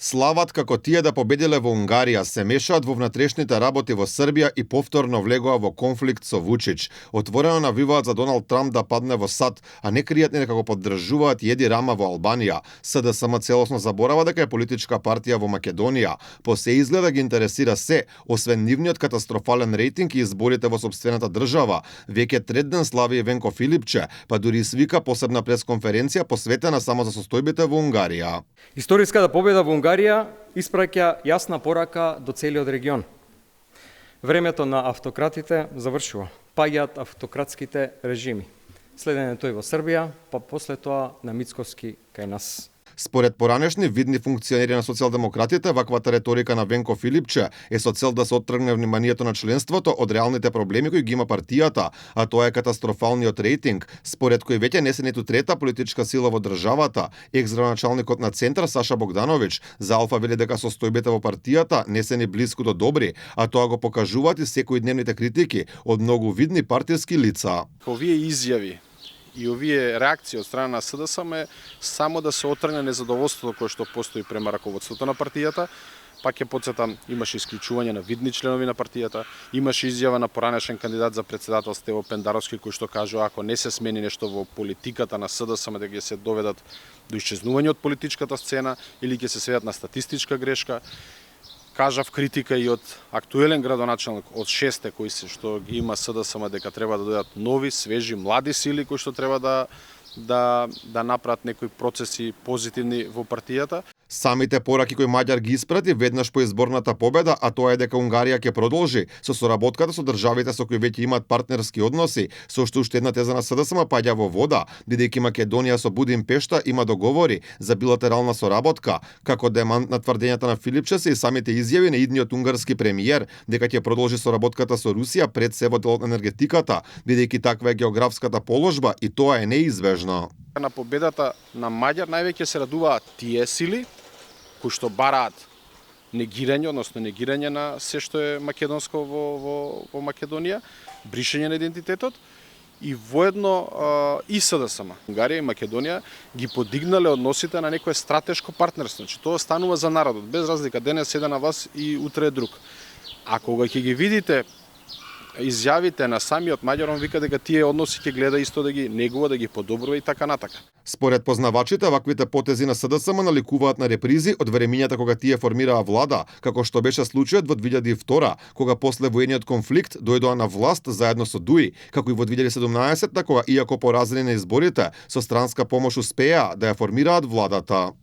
Слават како тие да победиле во Унгарија, се мешаат во внатрешните работи во Србија и повторно влегоа во конфликт со Вучич. Отворено навиваат за Доналд Трамп да падне во САД, а не кријат дека го поддржуваат Еди Рама во Албанија. СДСМ целосно заборава дека е политичка партија во Македонија. По се изгледа ги интересира се, освен нивниот катастрофален рейтинг и изборите во сопствената држава. Веќе трет ден слави и Венко Филипче, па дури свика посебна пресконференција посветена само за состојбите во Унгарија. Историската победа во Унгарија испраќа јасна порака до целиот регион. Времето на автократите завршува. Паѓаат автократските режими. Следен е тој во Србија, па после тоа на Мицкоски кај нас. Според поранешни видни функционери на социјалдемократите, ваквата реторика на Венко Филипче е со цел да се оттргне вниманието на членството од реалните проблеми кои ги има партијата, а тоа е катастрофалниот рейтинг, според кој веќе не се ниту трета политичка сила во државата. Екс-градоначалникот на Центар Саша Богдановиќ за Алфа вели дека состојбите во партијата не се ни блиску до добри, а тоа го покажуваат и секојдневните критики од многу видни партиски лица. Овие изјави и овие реакции од страна на СДСМ е само да се отргне незадоволството кое што постои према раководството на партијата. Пак ќе потсетам, имаше исклучување на видни членови на партијата, имаше изјава на поранешен кандидат за председател Стево Пендаровски кој што кажува ако не се смени нешто во политиката на СДСМ дека ќе се доведат до исчезнување од политичката сцена или ќе се сведат на статистичка грешка. Кажав критика и од актуелен градоначалник од 6 кои се што ги има СДСМ дека треба да дојдат нови, свежи, млади сили кои што треба да направат некои процеси позитивни во партијата. Самите пораки кои Маѓар ги испрати веднаш по изборната победа, а тоа е дека Унгарија ќе продолжи со соработката со државите со кои веќе имаат партнерски односи, со што уште една теза на СДСМ паѓа во вода, бидејќи Македонија со Будимпешта има договори за билатерална соработка. Како демант на тврдењата на Филипче се и самите изјави на идниот унгарски премиер дека ќе продолжи соработката со Русија пред се во делот на енергетиката, бидејќи таква е географската положба и тоа е неизбежно. На победата на Маѓар највеќе се радуваат тие сили кои што бараат негирање, односно негирање на се што е македонско во Македонија, бришење на идентитетот и воедно и СДСМ. Унгарија и Македонија ги подигнале односите на некое стратешко партнерство. Значи тоа станува за народот, без разлика денес еден на вас и утре е друг. А кога ќе ги видите изјавите на самиот Маѓар, он вика дека тие односи ќе гледа исто да ги негува, да ги подобрува и така натака. Според познавачите, ваквите потези на СДСМ наликуваат на репризи од времињата кога тие формираа влада, како што беше случајот во 2002, кога после воениот конфликт дојдоа на власт заедно со ДУИ, како и во 2017, кога иако поразени на изборите, со странска помош успеа да ја формираат владата.